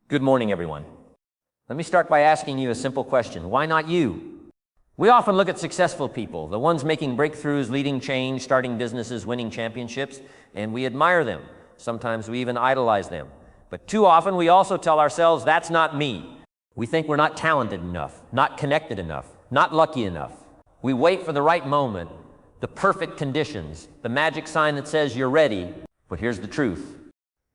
Good morning, everyone. Let me start by asking you a simple question. Why not you? We often look at successful people, the ones making breakthroughs, leading change, starting businesses, winning championships, and we admire them. Sometimes we even idolize them. But too often we also tell ourselves, that's not me. We think we're not talented enough, not connected enough, not lucky enough. We wait for the right moment, the perfect conditions, the magic sign that says you're ready. But here's the truth.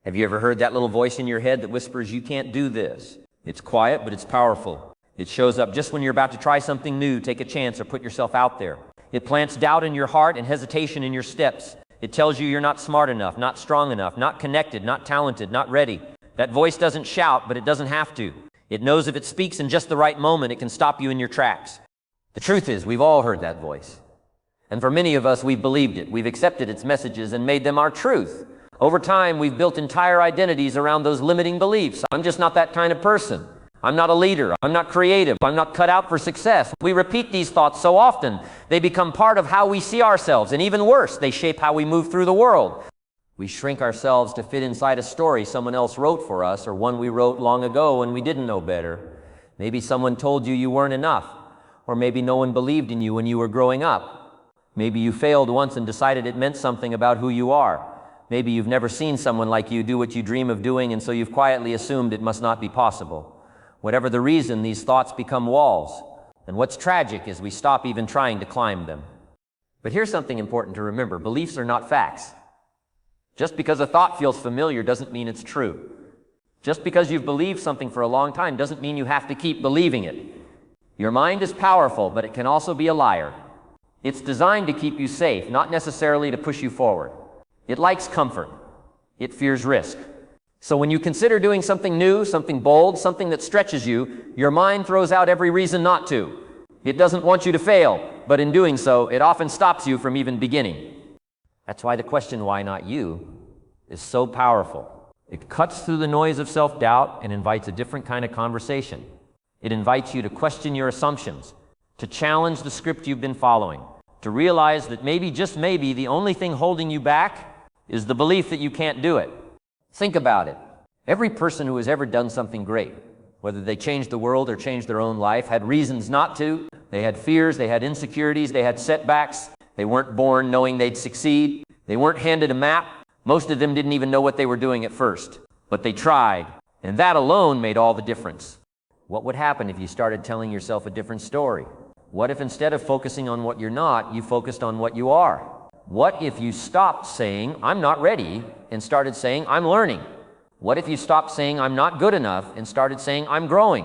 Have you ever heard that little voice in your head that whispers, you can't do this? It's quiet, but it's powerful. It shows up just when you're about to try something new, take a chance, or put yourself out there. It plants doubt in your heart and hesitation in your steps. It tells you you're not smart enough, not strong enough, not connected, not talented, not ready. That voice doesn't shout, but it doesn't have to. It knows if it speaks in just the right moment, it can stop you in your tracks. The truth is, we've all heard that voice. And for many of us, we've believed it. We've accepted its messages and made them our truth. Over time, we've built entire identities around those limiting beliefs. I'm just not that kind of person. I'm not a leader. I'm not creative. I'm not cut out for success. We repeat these thoughts so often, they become part of how we see ourselves. And even worse, they shape how we move through the world. We shrink ourselves to fit inside a story someone else wrote for us, or one we wrote long ago when we didn't know better. Maybe someone told you you weren't enough, or maybe no one believed in you when you were growing up. Maybe you failed once and decided it meant something about who you are. Maybe you've never seen someone like you do what you dream of doing, and so you've quietly assumed it must not be possible. Whatever the reason, these thoughts become walls. And what's tragic is we stop even trying to climb them. But here's something important to remember. Beliefs are not facts. Just because a thought feels familiar doesn't mean it's true. Just because you've believed something for a long time doesn't mean you have to keep believing it. Your mind is powerful, but it can also be a liar. It's designed to keep you safe, not necessarily to push you forward. It likes comfort. It fears risk. So when you consider doing something new, something bold, something that stretches you, your mind throws out every reason not to. It doesn't want you to fail, but in doing so, it often stops you from even beginning. That's why the question, why not you, is so powerful. It cuts through the noise of self-doubt and invites a different kind of conversation. It invites you to question your assumptions, to challenge the script you've been following, to realize that maybe, just maybe, the only thing holding you back is the belief that you can't do it. Think about it. Every person who has ever done something great, whether they changed the world or changed their own life, had reasons not to. They had fears, they had insecurities, they had setbacks. They weren't born knowing they'd succeed. They weren't handed a map. Most of them didn't even know what they were doing at first. But they tried, and that alone made all the difference. What would happen if you started telling yourself a different story? What if instead of focusing on what you're not, you focused on what you are? What if you stopped saying, I'm not ready, and started saying, I'm learning? What if you stopped saying, I'm not good enough, and started saying, I'm growing?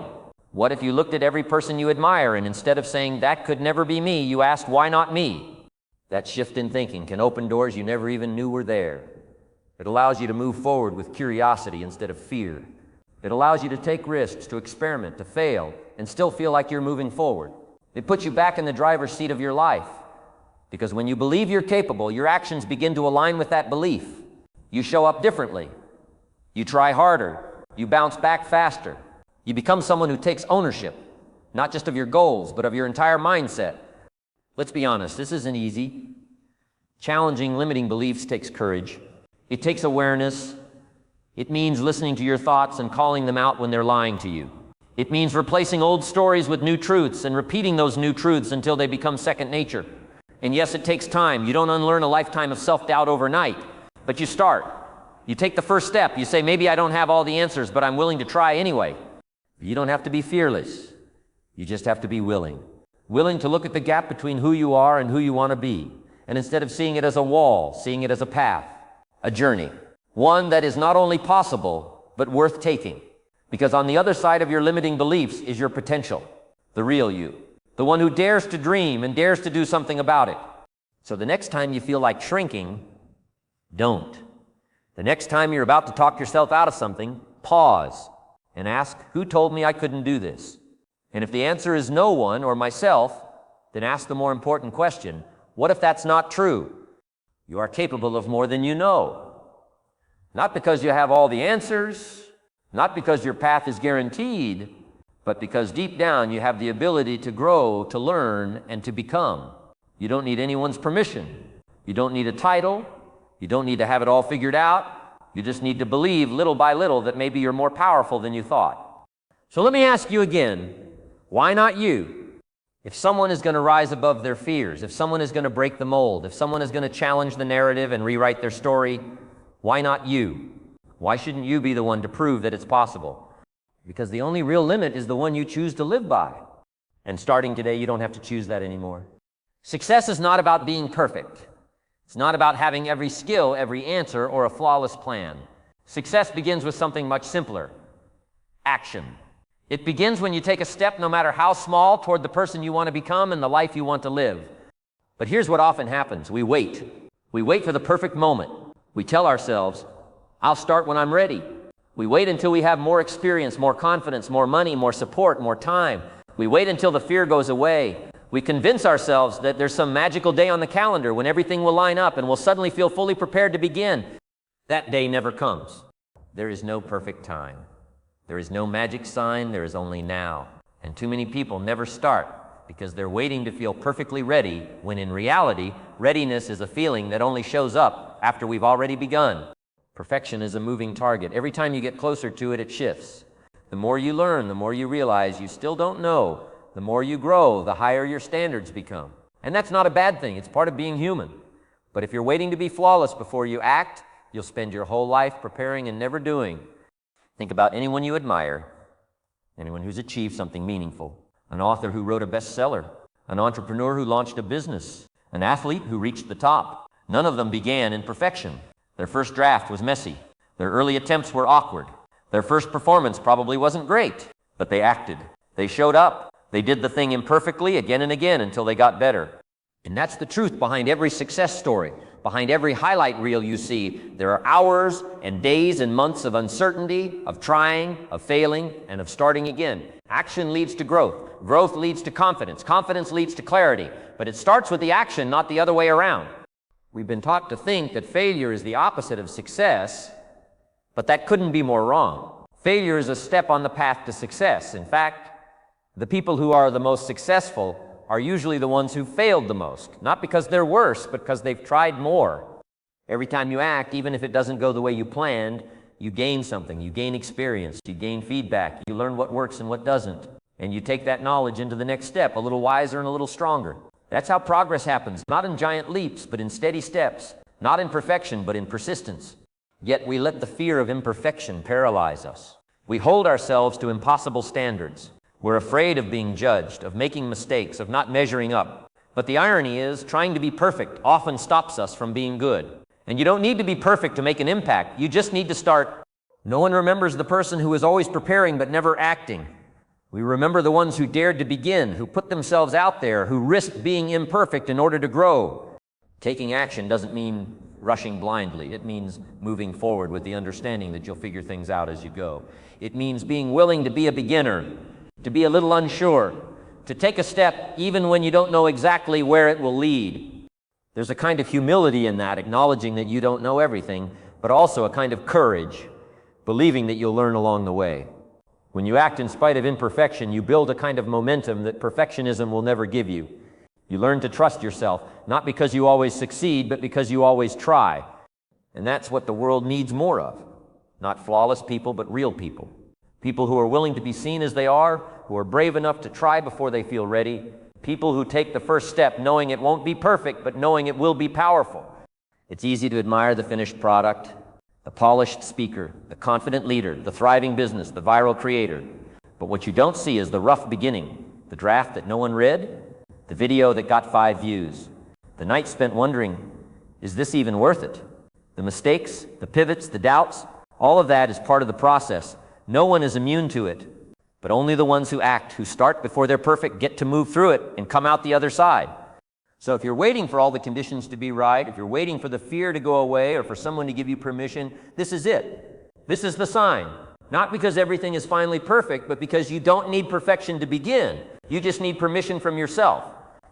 What if you looked at every person you admire, and instead of saying, that could never be me, you asked, why not me? That shift in thinking can open doors you never even knew were there. It allows you to move forward with curiosity instead of fear. It allows you to take risks, to experiment, to fail, and still feel like you're moving forward. It puts you back in the driver's seat of your life. Because when you believe you're capable, your actions begin to align with that belief. You show up differently. You try harder. You bounce back faster. You become someone who takes ownership, not just of your goals, but of your entire mindset. Let's be honest, this isn't easy. Challenging limiting beliefs takes courage. It takes awareness. It means listening to your thoughts and calling them out when they're lying to you. It means replacing old stories with new truths and repeating those new truths until they become second nature. And yes, it takes time. You don't unlearn a lifetime of self-doubt overnight, but you start. You take the first step. You say, maybe I don't have all the answers, but I'm willing to try anyway. You don't have to be fearless. You just have to be willing. Willing to look at the gap between who you are and who you want to be. And instead of seeing it as a wall, seeing it as a path, a journey. One that is not only possible, but worth taking. Because on the other side of your limiting beliefs is your potential, the real you. The one who dares to dream and dares to do something about it. So the next time you feel like shrinking, don't. The next time you're about to talk yourself out of something, pause and ask, who told me I couldn't do this? And if the answer is no one or myself, then ask the more important question, what if that's not true? You are capable of more than you know. Not because you have all the answers, not because your path is guaranteed, but because deep down you have the ability to grow, to learn, and to become. You don't need anyone's permission. You don't need a title. You don't need to have it all figured out. You just need to believe little by little that maybe you're more powerful than you thought. So let me ask you again, why not you? If someone is going to rise above their fears, if someone is going to break the mold, if someone is going to challenge the narrative and rewrite their story, why not you? Why shouldn't you be the one to prove that it's possible? Because the only real limit is the one you choose to live by. And starting today, you don't have to choose that anymore. Success is not about being perfect. It's not about having every skill, every answer, or a flawless plan. Success begins with something much simpler: action. It begins when you take a step, no matter how small, toward the person you want to become and the life you want to live. But here's what often happens. We wait. We wait for the perfect moment. We tell ourselves, I'll start when I'm ready. We wait until we have more experience, more confidence, more money, more support, more time. We wait until the fear goes away. We convince ourselves that there's some magical day on the calendar when everything will line up and we'll suddenly feel fully prepared to begin. That day never comes. There is no perfect time. There is no magic sign, there is only now. And too many people never start because they're waiting to feel perfectly ready, when in reality, readiness is a feeling that only shows up after we've already begun. Perfection is a moving target. Every time you get closer to it, it shifts. The more you learn, the more you realize you still don't know. The more you grow, the higher your standards become. And that's not a bad thing. It's part of being human. But if you're waiting to be flawless before you act, you'll spend your whole life preparing and never doing. Think about anyone you admire, anyone who's achieved something meaningful, an author who wrote a bestseller, an entrepreneur who launched a business, an athlete who reached the top. None of them began in perfection. Their first draft was messy. Their early attempts were awkward. Their first performance probably wasn't great, but they acted. They showed up. They did the thing imperfectly again and again until they got better. And that's the truth behind every success story. Behind every highlight reel you see, there are hours and days and months of uncertainty, of trying, of failing, and of starting again. Action leads to growth. Growth leads to confidence. Confidence leads to clarity. But it starts with the action, not the other way around. We've been taught to think that failure is the opposite of success, but that couldn't be more wrong. Failure is a step on the path to success. In fact, the people who are the most successful are usually the ones who failed the most, not because they're worse, but because they've tried more. Every time you act, even if it doesn't go the way you planned, you gain something, you gain experience, you gain feedback, you learn what works and what doesn't, and you take that knowledge into the next step, a little wiser and a little stronger. That's how progress happens, not in giant leaps, but in steady steps, not in perfection, but in persistence. Yet we let the fear of imperfection paralyze us. We hold ourselves to impossible standards. We're afraid of being judged, of making mistakes, of not measuring up. But the irony is, trying to be perfect often stops us from being good. And you don't need to be perfect to make an impact. You just need to start. No one remembers the person who is always preparing but never acting. We remember the ones who dared to begin, who put themselves out there, who risked being imperfect in order to grow. Taking action doesn't mean rushing blindly. It means moving forward with the understanding that you'll figure things out as you go. It means being willing to be a beginner, to be a little unsure, to take a step even when you don't know exactly where it will lead. There's a kind of humility in that, acknowledging that you don't know everything, but also a kind of courage, believing that you'll learn along the way. When you act in spite of imperfection, you build a kind of momentum that perfectionism will never give you. You learn to trust yourself, not because you always succeed, but because you always try. And that's what the world needs more of. Not flawless people, but real people. People who are willing to be seen as they are, who are brave enough to try before they feel ready. People who take the first step knowing it won't be perfect, but knowing it will be powerful. It's easy to admire the finished product, the polished speaker, the confident leader, the thriving business, the viral creator. But what you don't see is the rough beginning, the draft that no one read, the video that got 5 views, the night spent wondering, is this even worth it? The mistakes, the pivots, the doubts, all of that is part of the process. No one is immune to it, but only the ones who act, who start before they're perfect, get to move through it and come out the other side. So if you're waiting for all the conditions to be right, if you're waiting for the fear to go away or for someone to give you permission, this is it. This is the sign. Not because everything is finally perfect, but because you don't need perfection to begin. You just need permission from yourself.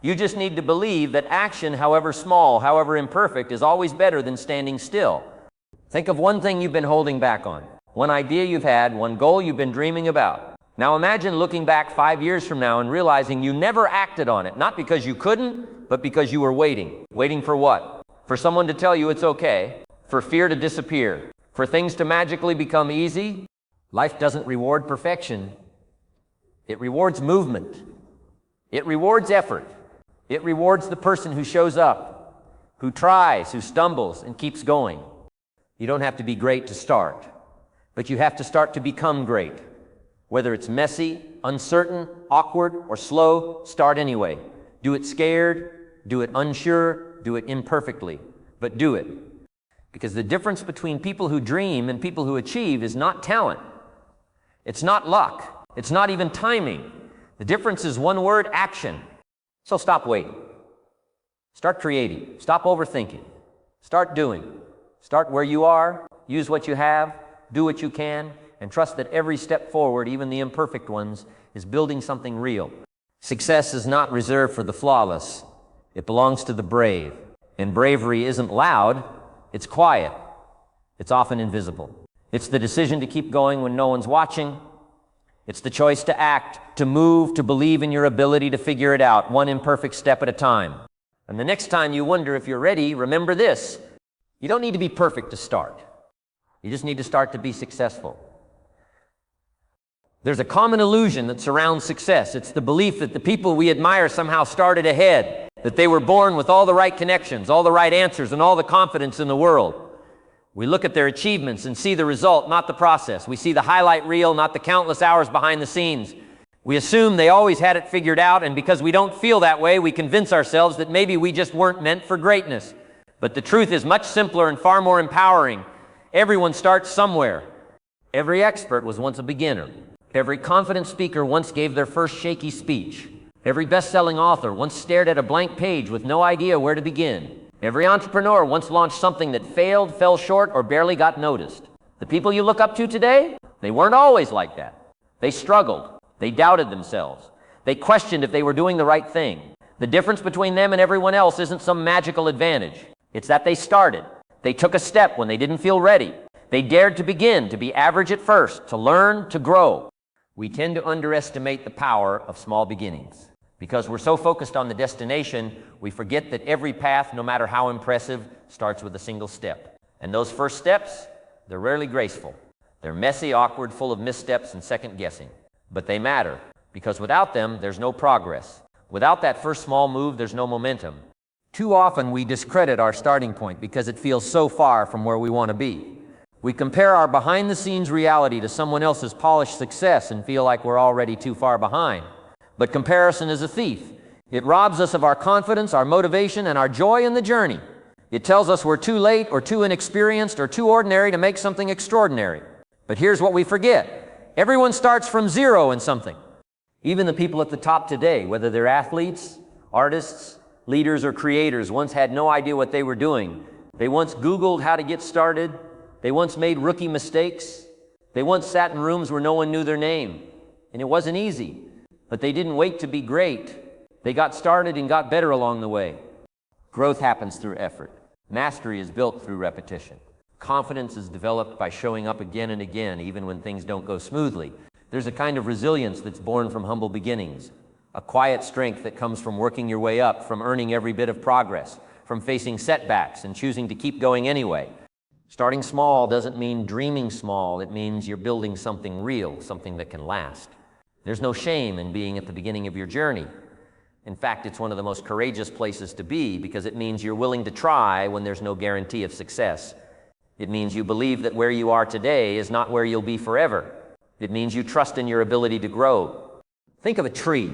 You just need to believe that action, however small, however imperfect, is always better than standing still. Think of one thing you've been holding back on. One idea you've had, one goal you've been dreaming about. Now imagine looking back 5 years from now and realizing you never acted on it, not because you couldn't, but because you were waiting. Waiting for what? For someone to tell you it's okay, for fear to disappear, For things to magically become easy, life doesn't reward perfection. It rewards movement. It rewards effort. It rewards the person who shows up, who tries, who stumbles, and keeps going. You don't have to be great to start, but you have to start to become great. Whether it's messy, uncertain, awkward, or slow, start anyway. Do it scared, do it unsure, do it imperfectly, but do it. Because the difference between people who dream and people who achieve is not talent. It's not luck. It's not even timing. The difference is one word: action. So stop waiting. Start creating. Stop overthinking. Start doing. Start where you are, use what you have, do what you can, and trust that every step forward, even the imperfect ones, is building something real. Success is not reserved for the flawless. It belongs to the brave. And bravery isn't loud, it's quiet. It's often invisible. It's the decision to keep going when no one's watching. It's the choice to act, to move, to believe in your ability to figure it out, one imperfect step at a time. And the next time you wonder if you're ready, remember this: you don't need to be perfect to start. You just need to start to be successful. There's a common illusion that surrounds success. It's the belief that the people we admire somehow started ahead, that they were born with all the right connections, all the right answers, and all the confidence in the world. We look at their achievements and see the result, not the process. We see the highlight reel, not the countless hours behind the scenes. We assume they always had it figured out, and because we don't feel that way, we convince ourselves that maybe we just weren't meant for greatness. But the truth is much simpler and far more empowering. Everyone starts somewhere. Every expert was once a beginner. Every confident speaker once gave their first shaky speech. Every best-selling author once stared at a blank page with no idea where to begin. Every entrepreneur once launched something that failed, fell short, or barely got noticed. The people you look up to today, they weren't always like that. They struggled. They doubted themselves. They questioned if they were doing the right thing. The difference between them and everyone else isn't some magical advantage. It's that they started. They took a step when they didn't feel ready. They dared to begin, to be average at first, to learn, to grow. We tend to underestimate the power of small beginnings. Because we're so focused on the destination, we forget that every path, no matter how impressive, starts with a single step. And those first steps, they're rarely graceful. They're messy, awkward, full of missteps and second guessing. But they matter, because without them, there's no progress. Without that first small move, there's no momentum. Too often we discredit our starting point because it feels so far from where we want to be. We compare our behind-the-scenes reality to someone else's polished success and feel like we're already too far behind. But comparison is a thief. It robs us of our confidence, our motivation, and our joy in the journey. It tells us we're too late or too inexperienced or too ordinary to make something extraordinary. But here's what we forget. Everyone starts from zero in something. Even the people at the top today, whether they're athletes, artists, leaders, or creators, once had no idea what they were doing. They once Googled how to get started. They once made rookie mistakes. They once sat in rooms where no one knew their name. And it wasn't easy. But they didn't wait to be great. They got started and got better along the way. Growth happens through effort. Mastery is built through repetition. Confidence is developed by showing up again and again, even when things don't go smoothly. There's a kind of resilience that's born from humble beginnings. A quiet strength that comes from working your way up, from earning every bit of progress, from facing setbacks and choosing to keep going anyway. Starting small doesn't mean dreaming small. It means you're building something real, something that can last. There's no shame in being at the beginning of your journey. In fact, it's one of the most courageous places to be because it means you're willing to try when there's no guarantee of success. It means you believe that where you are today is not where you'll be forever. It means you trust in your ability to grow. Think of a tree.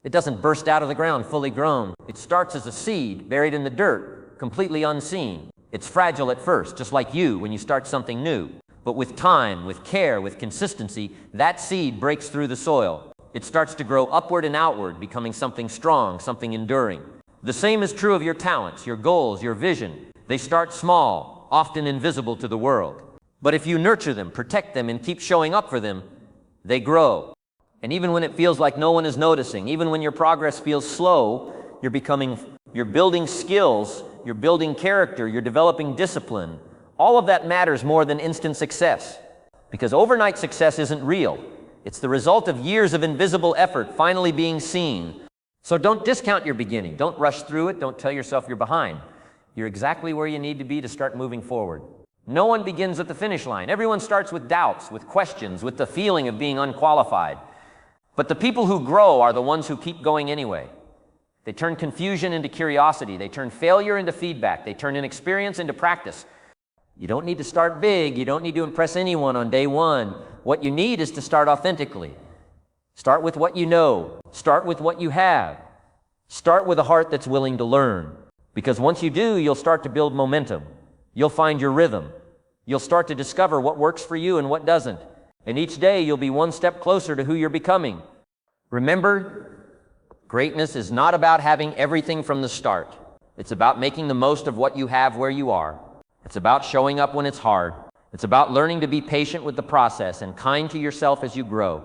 It doesn't burst out of the ground fully grown. It starts as a seed buried in the dirt, completely unseen. It's fragile at first, just like you when you start something new. But with time, with care, with consistency, that seed breaks through the soil. It starts to grow upward and outward, becoming something strong, something enduring. The same is true of your talents, your goals, your vision. They start small, often invisible to the world. But if you nurture them, protect them, and keep showing up for them, they grow. And even when it feels like no one is noticing, even when your progress feels slow, you're building skills, you're building character, you're developing discipline. All of that matters more than instant success, because overnight success isn't real. It's the result of years of invisible effort finally being seen. So don't discount your beginning. Don't rush through it. Don't tell yourself you're behind. You're exactly where you need to be to start moving forward. No one begins at the finish line. Everyone starts with doubts, with questions, with the feeling of being unqualified. But the people who grow are the ones who keep going anyway. They turn confusion into curiosity. They turn failure into feedback. They turn inexperience into practice. You don't need to start big. You don't need to impress anyone on day one. What you need is to start authentically. Start with what you know. Start with what you have. Start with a heart that's willing to learn. Because once you do, you'll start to build momentum. You'll find your rhythm. You'll start to discover what works for you and what doesn't. And each day you'll be one step closer to who you're becoming. Remember, greatness is not about having everything from the start. It's about making the most of what you have where you are. It's about showing up when it's hard. It's about learning to be patient with the process and kind to yourself as you grow.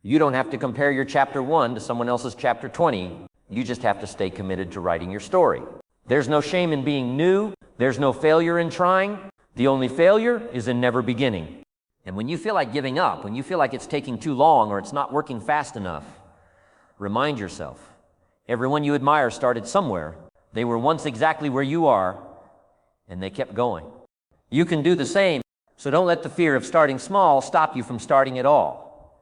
You don't have to compare your chapter 1 to someone else's chapter 20. You just have to stay committed to writing your story. There's no shame in being new. There's no failure in trying. The only failure is in never beginning. And when you feel like giving up, when you feel like it's taking too long or it's not working fast enough, remind yourself, everyone you admire started somewhere. They were once exactly where you are, and they kept going. You can do the same, so don't let the fear of starting small stop you from starting at all.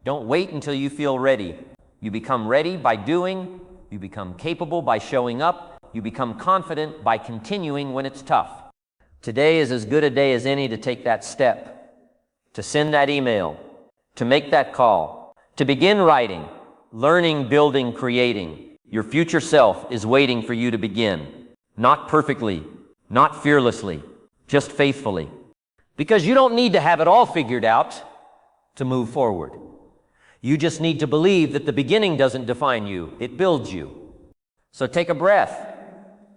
Don't wait until you feel ready. You become ready by doing. You become capable by showing up. You become confident by continuing when it's tough. Today is as good a day as any to take that step, to send that email, to make that call, to begin writing, learning, building, creating. Your future self is waiting for you to begin. Not perfectly, not fearlessly, just faithfully. Because you don't need to have it all figured out to move forward. You just need to believe that the beginning doesn't define you, it builds you. So take a breath,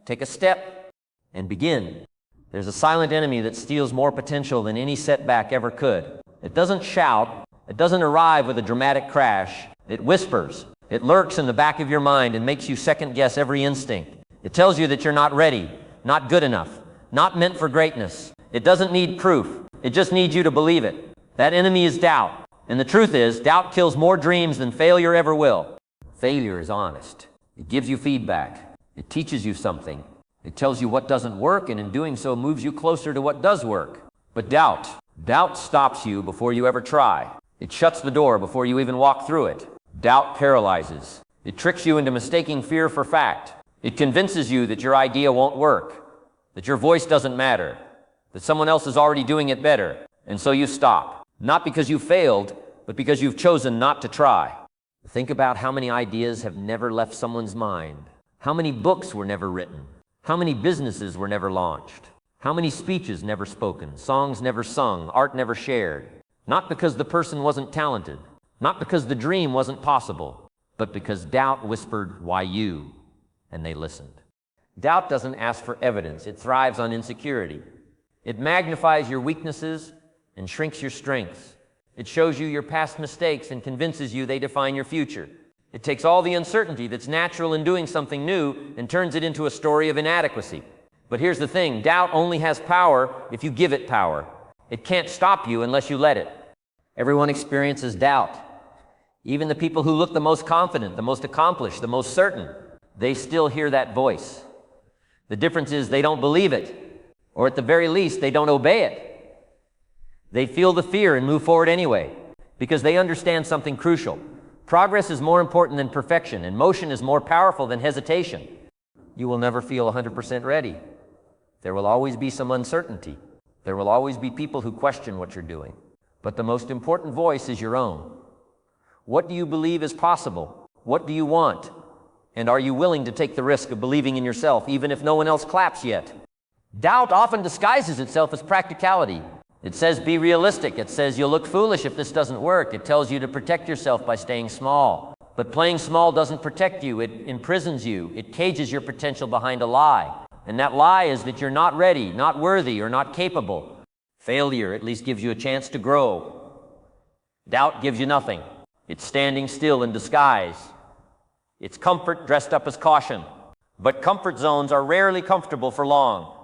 take a step, and begin. There's a silent enemy that steals more potential than any setback ever could. It doesn't shout. It doesn't arrive with a dramatic crash. It whispers. It lurks in the back of your mind and makes you second guess every instinct. It tells you that you're not ready, not good enough, not meant for greatness. It doesn't need proof. It just needs you to believe it. That enemy is doubt. And the truth is, doubt kills more dreams than failure ever will. Failure is honest. It gives you feedback. It teaches you something. It tells you what doesn't work, and in doing so moves you closer to what does work. But doubt stops you before you ever try. It shuts the door before you even walk through it. Doubt paralyzes. It tricks you into mistaking fear for fact. It convinces you that your idea won't work, that your voice doesn't matter, that someone else is already doing it better, and so you stop. Not because you failed, but because you've chosen not to try. Think about how many ideas have never left someone's mind. How many books were never written. How many businesses were never launched? How many speeches never spoken, songs never sung, art never shared? Not because the person wasn't talented, not because the dream wasn't possible, but because doubt whispered, "Why you?" and they listened. Doubt doesn't ask for evidence. It thrives on insecurity. It magnifies your weaknesses and shrinks your strengths. It shows you your past mistakes and convinces you they define your future. It takes all the uncertainty that's natural in doing something new and turns it into a story of inadequacy. But here's the thing, doubt only has power if you give it power. It can't stop you unless you let it. Everyone experiences doubt. Even the people who look the most confident, the most accomplished, the most certain, they still hear that voice. The difference is they don't believe it, or at the very least, they don't obey it. They feel the fear and move forward anyway, because they understand something crucial. Progress is more important than perfection, and motion is more powerful than hesitation. You will never feel 100% ready. There will always be some uncertainty. There will always be people who question what you're doing. But the most important voice is your own. What do you believe is possible? What do you want? And are you willing to take the risk of believing in yourself, even if no one else claps yet? Doubt often disguises itself as practicality. It says be realistic. It says you'll look foolish if this doesn't work. It tells you to protect yourself by staying small. But playing small doesn't protect you. It imprisons you. It cages your potential behind a lie. And that lie is that you're not ready, not worthy, or not capable. Failure at least gives you a chance to grow. Doubt gives you nothing. It's standing still in disguise. It's comfort dressed up as caution. But comfort zones are rarely comfortable for long.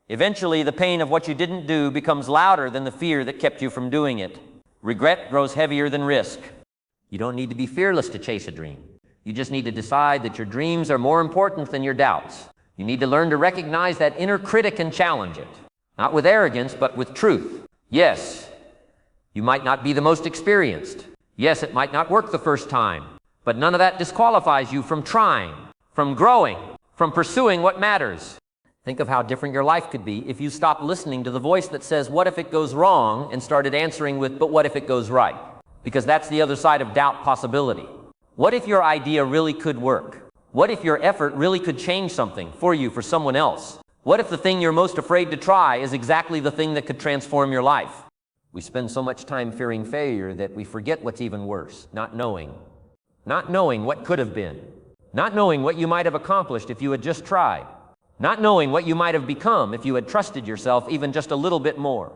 Eventually, the pain of what you didn't do becomes louder than the fear that kept you from doing it. Regret grows heavier than risk. You don't need to be fearless to chase a dream. You just need to decide that your dreams are more important than your doubts. You need to learn to recognize that inner critic and challenge it. Not with arrogance, but with truth. Yes, you might not be the most experienced. Yes, it might not work the first time, but none of that disqualifies you from trying, from growing, from pursuing what matters. Think of how different your life could be if you stopped listening to the voice that says, what if it goes wrong, and started answering with, but what if it goes right? Because that's the other side of doubt possibility. What if your idea really could work? What if your effort really could change something for you, for someone else? What if the thing you're most afraid to try is exactly the thing that could transform your life? We spend so much time fearing failure that we forget what's even worse, not knowing. Not knowing what could have been. Not knowing what you might have accomplished if you had just tried. Not knowing what you might have become if you had trusted yourself even just a little bit more.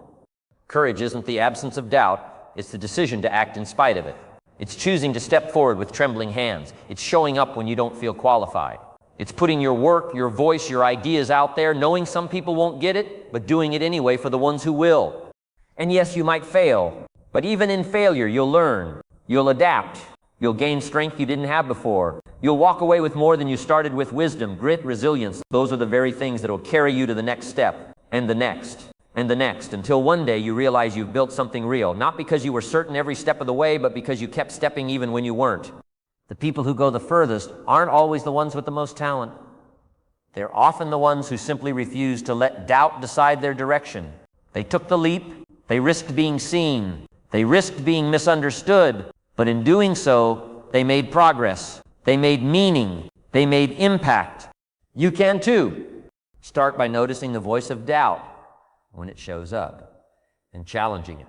Courage isn't the absence of doubt, it's the decision to act in spite of it. It's choosing to step forward with trembling hands. It's showing up when you don't feel qualified. It's putting your work, your voice, your ideas out there, knowing some people won't get it, but doing it anyway for the ones who will. And yes, you might fail, but even in failure, you'll learn, you'll adapt, you'll gain strength you didn't have before. You'll walk away with more than you started with: wisdom, grit, resilience. Those are the very things that will carry you to the next step, and the next, and the next, until one day you realize you've built something real, not because you were certain every step of the way, but because you kept stepping even when you weren't. The people who go the furthest aren't always the ones with the most talent. They're often the ones who simply refuse to let doubt decide their direction. They took the leap, they risked being seen, they risked being misunderstood, but in doing so, they made progress. They made meaning. They made impact. You can too. Start by noticing the voice of doubt when it shows up and challenging it.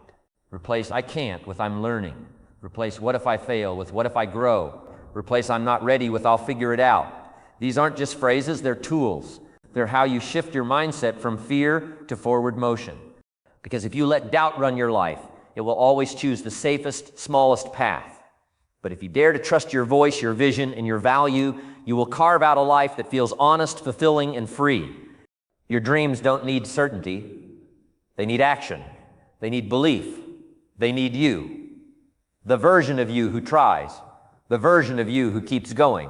Replace "I can't" with "I'm learning." Replace "what if I fail" with "what if I grow." Replace "I'm not ready" with "I'll figure it out." These aren't just phrases, they're tools. They're how you shift your mindset from fear to forward motion. Because if you let doubt run your life, it will always choose the safest, smallest path. But if you dare to trust your voice, your vision, and your value, you will carve out a life that feels honest, fulfilling, and free. Your dreams don't need certainty. They need action. They need belief. They need you. The version of you who tries. The version of you who keeps going.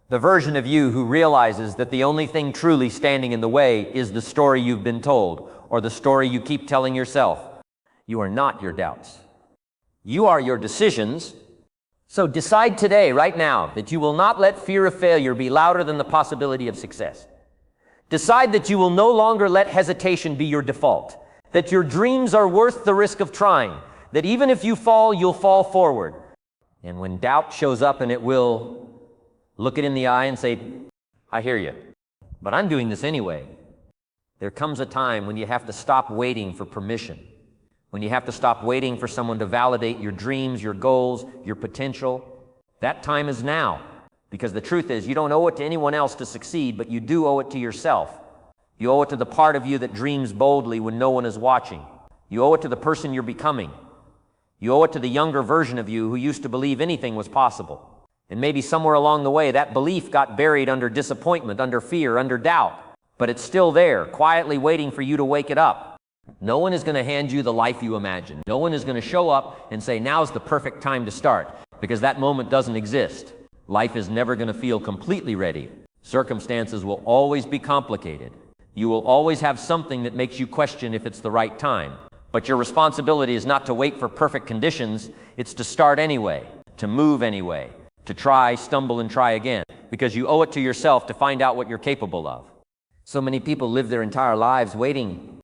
The version of you who realizes that the only thing truly standing in the way is the story you've been told, or the story you keep telling yourself. You are not your doubts. You are your decisions. So decide today, right now, that you will not let fear of failure be louder than the possibility of success. Decide that you will no longer let hesitation be your default, that your dreams are worth the risk of trying, that even if you fall, you'll fall forward. And when doubt shows up, and it will, look it in the eye and say, "I hear you, but I'm doing this anyway." There comes a time when you have to stop waiting for permission, when you have to stop waiting for someone to validate your dreams, your goals, your potential. That time is now, because the truth is you don't owe it to anyone else to succeed, but you do owe it to yourself. You owe it to the part of you that dreams boldly when no one is watching. You owe it to the person you're becoming. You owe it to the younger version of you who used to believe anything was possible. And maybe somewhere along the way that belief got buried under disappointment, under fear, under doubt. But it's still there, quietly waiting for you to wake it up. No one is going to hand you the life you imagine. No one is going to show up and say, "Now's the perfect time to start," because that moment doesn't exist. Life is never going to feel completely ready. Circumstances will always be complicated. You will always have something that makes you question if it's the right time. But your responsibility is not to wait for perfect conditions. It's to start anyway, to move anyway, to try, stumble, and try again, because you owe it to yourself to find out what you're capable of. So many people live their entire lives waiting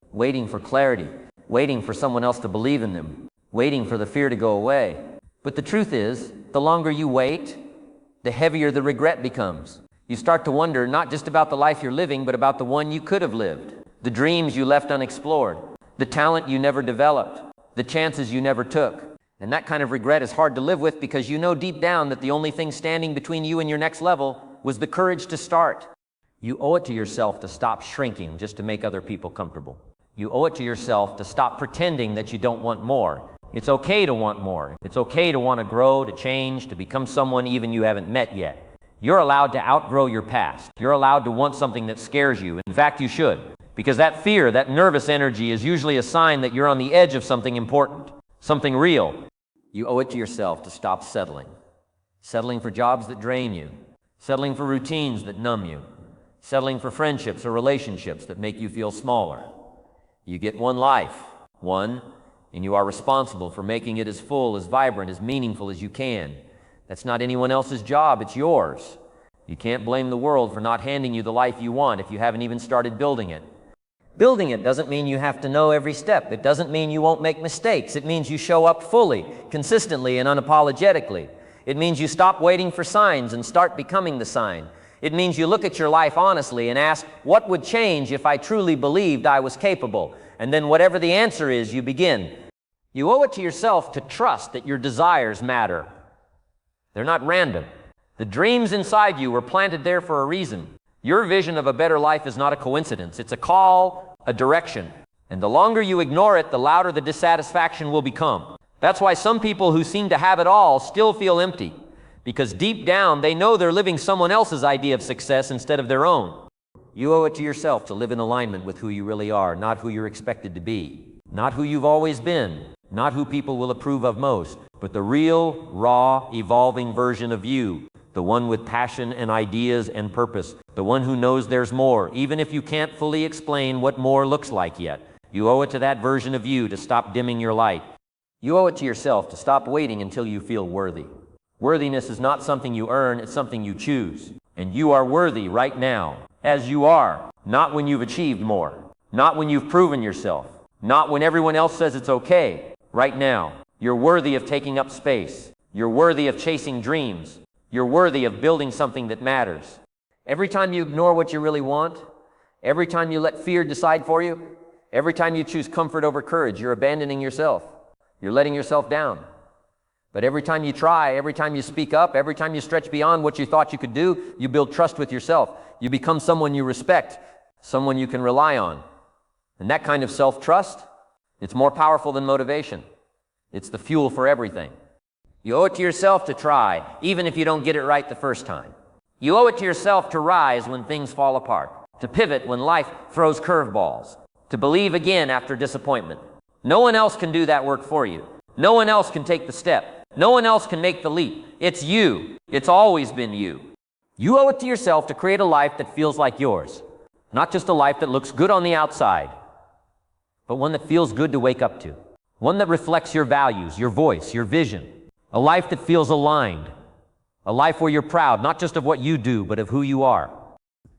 for clarity, waiting for someone else to believe in them, waiting for the fear to go away. But the truth is, the longer you wait, the heavier the regret becomes. You start to wonder not just about the life you're living, but about the one you could have lived, the dreams you left unexplored, the talent you never developed, the chances you never took. And that kind of regret is hard to live with, because you know deep down that the only thing standing between you and your next level was the courage to start. You owe it to yourself to stop shrinking just to make other people comfortable. You owe it to yourself to stop pretending that you don't want more. It's okay to want more. It's okay to want to grow, to change, to become someone even you haven't met yet. You're allowed to outgrow your past. You're allowed to want something that scares you. In fact, you should. Because that fear, that nervous energy, is usually a sign that you're on the edge of something important, something real. You owe it to yourself to stop settling. Settling for jobs that drain you. Settling for routines that numb you. Settling for friendships or relationships that make you feel smaller. You get one life, and you are responsible for making it as full, as vibrant, as meaningful as you can. That's not anyone else's job, it's yours. You can't blame the world for not handing you the life you want if you haven't even started building it. Building it doesn't mean you have to know every step. It doesn't mean you won't make mistakes. It means you show up fully, consistently, and unapologetically. It means you stop waiting for signs and start becoming the sign. It means you look at your life honestly and ask, what would change if I truly believed I was capable? And then whatever the answer is, you begin. You owe it to yourself to trust that your desires matter. They're not random. The dreams inside you were planted there for a reason. Your vision of a better life is not a coincidence. It's a call, a direction. And the longer you ignore it, the louder the dissatisfaction will become. That's why some people who seem to have it all still feel empty. Because deep down, they know they're living someone else's idea of success instead of their own. You owe it to yourself to live in alignment with who you really are, not who you're expected to be. Not who you've always been. Not who people will approve of most. But the real, raw, evolving version of you. The one with passion and ideas and purpose. The one who knows there's more, even if you can't fully explain what more looks like yet. You owe it to that version of you to stop dimming your light. You owe it to yourself to stop waiting until you feel worthy. Worthiness is not something you earn, it's something you choose. And you are worthy right now, as you are, not when you've achieved more, not when you've proven yourself, not when everyone else says it's okay. Right now, you're worthy of taking up space. You're worthy of chasing dreams. You're worthy of building something that matters. Every time you ignore what you really want, every time you let fear decide for you, every time you choose comfort over courage, you're abandoning yourself. You're letting yourself down. But every time you try, every time you speak up, every time you stretch beyond what you thought you could do, you build trust with yourself. You become someone you respect, someone you can rely on. And that kind of self-trust, it's more powerful than motivation. It's the fuel for everything. You owe it to yourself to try, even if you don't get it right the first time. You owe it to yourself to rise when things fall apart, to pivot when life throws curveballs, to believe again after disappointment. No one else can do that work for you. No one else can take the step. No one else can make the leap. It's you. It's always been you. You owe it to yourself to create a life that feels like yours. Not just a life that looks good on the outside, but one that feels good to wake up to. One that reflects your values, your voice, your vision. A life that feels aligned. A life where you're proud, not just of what you do, but of who you are.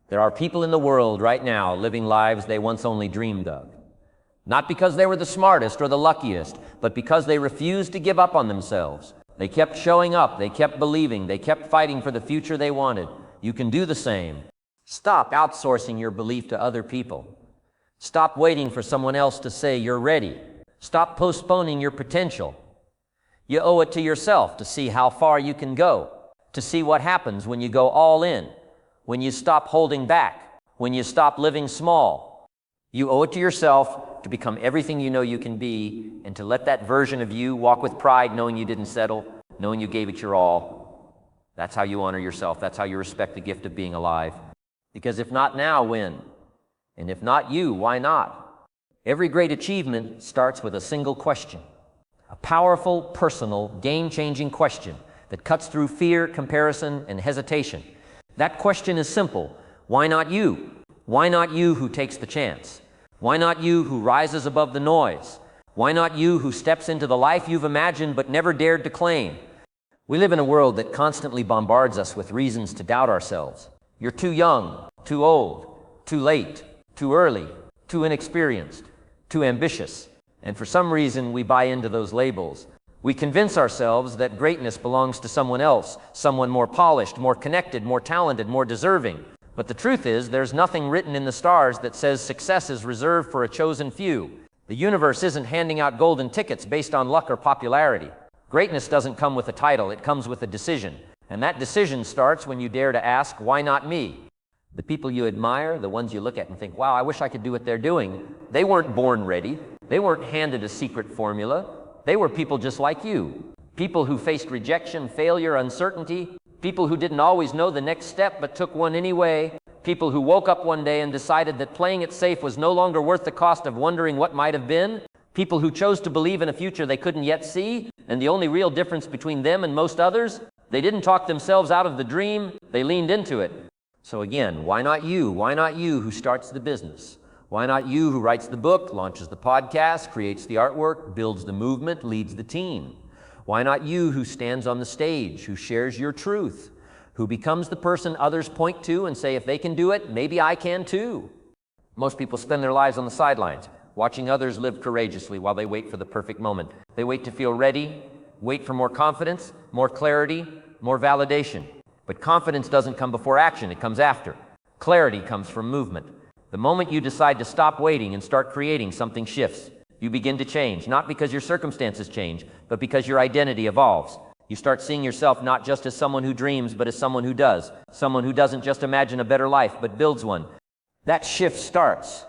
There are people in the world right now living lives they once only dreamed of. Not because they were the smartest or the luckiest, but because they refused to give up on themselves. They kept showing up, they kept believing, they kept fighting for the future they wanted. You can do the same. Stop outsourcing your belief to other people. Stop waiting for someone else to say you're ready. Stop postponing your potential. You owe it to yourself to see how far you can go, to see what happens when you go all in, when you stop holding back, when you stop living small. You owe it to yourself to become everything you know you can be, and to let that version of you walk with pride, knowing you didn't settle, knowing you gave it your all. That's how you honor yourself. That's how you respect the gift of being alive. Because if not now, when? And if not you, why not? Every great achievement starts with a single question. A powerful, personal, game-changing question that cuts through fear, comparison, and hesitation. That question is simple. Why not you? Why not you who takes the chance? Why not you who rises above the noise? Why not you who steps into the life you've imagined but never dared to claim? We live in a world that constantly bombards us with reasons to doubt ourselves. You're too young, too old, too late, too early, too inexperienced, too ambitious. And for some reason, we buy into those labels. We convince ourselves that greatness belongs to someone else, someone more polished, more connected, more talented, more deserving. But the truth is, there's nothing written in the stars that says success is reserved for a chosen few. The universe isn't handing out golden tickets based on luck or popularity. Greatness doesn't come with a title, it comes with a decision. And that decision starts when you dare to ask, why not me? The people you admire, the ones you look at and think, wow, I wish I could do what they're doing, they weren't born ready. They weren't handed a secret formula. They were people just like you. People who faced rejection, failure, uncertainty. People who didn't always know the next step but took one anyway. People who woke up one day and decided that playing it safe was no longer worth the cost of wondering what might have been. People who chose to believe in a future they couldn't yet see. And the only real difference between them and most others, they didn't talk themselves out of the dream, they leaned into it. So again, why not you? Why not you who starts the business? Why not you, who writes the book, launches the podcast, creates the artwork, builds the movement, leads the team? Why not you, who stands on the stage, who shares your truth, who becomes the person others point to and say, if they can do it, maybe I can too? Most people spend their lives on the sidelines, watching others live courageously while they wait for the perfect moment. They wait to feel ready, wait for more confidence, more clarity, more validation. But confidence doesn't come before action, it comes after. Clarity comes from movement. The moment you decide to stop waiting and start creating, something shifts. You begin to change, not because your circumstances change, but because your identity evolves. You start seeing yourself not just as someone who dreams, but as someone who does. Someone who doesn't just imagine a better life, but builds one. That shift starts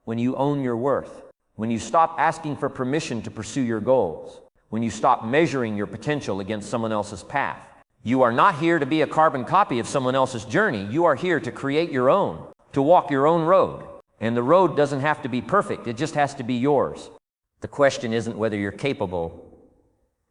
when you own your worth, when you stop asking for permission to pursue your goals, when you stop measuring your potential against someone else's path. You are not here to be a carbon copy of someone else's journey. You are here to create your own, to walk your own road. And the road doesn't have to be perfect, it just has to be yours. The question isn't whether you're capable,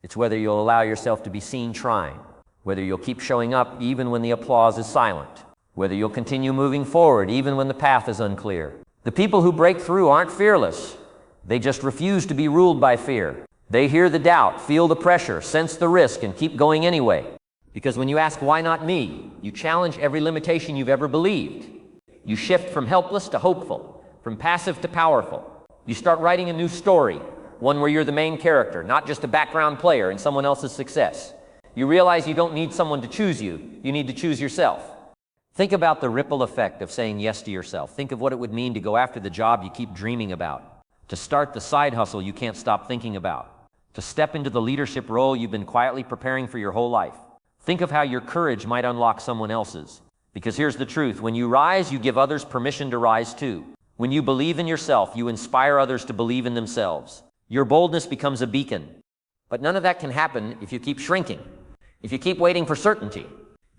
it's whether you'll allow yourself to be seen trying, whether you'll keep showing up even when the applause is silent, whether you'll continue moving forward even when the path is unclear. The people who break through aren't fearless, they just refuse to be ruled by fear. They hear the doubt, feel the pressure, sense the risk, and keep going anyway. Because when you ask, why not me, you challenge every limitation you've ever believed. You shift from helpless to hopeful, from passive to powerful. You start writing a new story, one where you're the main character, not just a background player in someone else's success. You realize you don't need someone to choose you, you need to choose yourself. Think about the ripple effect of saying yes to yourself. Think of what it would mean to go after the job you keep dreaming about, to start the side hustle you can't stop thinking about, to step into the leadership role you've been quietly preparing for your whole life. Think of how your courage might unlock someone else's. Because here's the truth, when you rise, you give others permission to rise too. When you believe in yourself, you inspire others to believe in themselves. Your boldness becomes a beacon. But none of that can happen if you keep shrinking, if you keep waiting for certainty,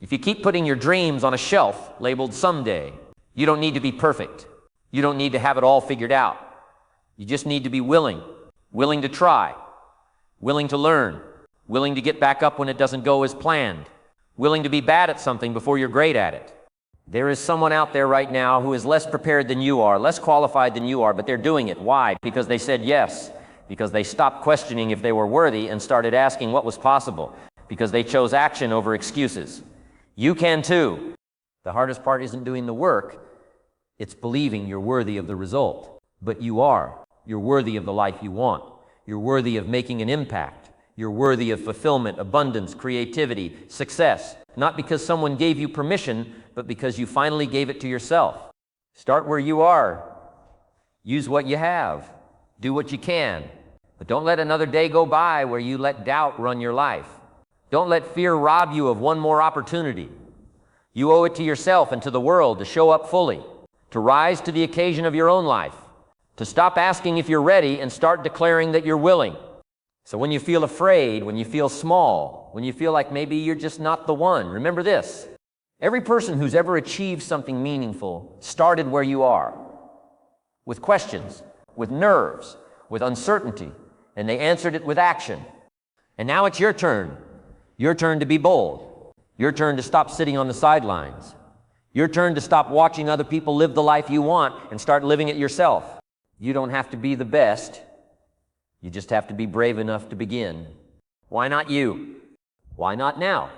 if you keep putting your dreams on a shelf labeled someday. You don't need to be perfect. You don't need to have it all figured out. You just need to be willing to try, willing to learn, willing to get back up when it doesn't go as planned, willing to be bad at something before you're great at it. There is someone out there right now who is less prepared than you are, less qualified than you are, but they're doing it. Why? Because they said yes. Because they stopped questioning if they were worthy and started asking what was possible. Because they chose action over excuses. You can too. The hardest part isn't doing the work, it's believing you're worthy of the result. But you are. You're worthy of the life you want. You're worthy of making an impact. You're worthy of fulfillment, abundance, creativity, success. Not because someone gave you permission, but because you finally gave it to yourself. Start where you are. Use what you have. Do what you can. But don't let another day go by where you let doubt run your life. Don't let fear rob you of one more opportunity. You owe it to yourself and to the world to show up fully, to rise to the occasion of your own life, to stop asking if you're ready and start declaring that you're willing. So when you feel afraid, when you feel small, when you feel like maybe you're just not the one, remember this. Every person who's ever achieved something meaningful started where you are, with questions, with nerves, with uncertainty, and they answered it with action. And now it's your turn to be bold, your turn to stop sitting on the sidelines, your turn to stop watching other people live the life you want and start living it yourself. You don't have to be the best. You just have to be brave enough to begin. Why not you? Why not now?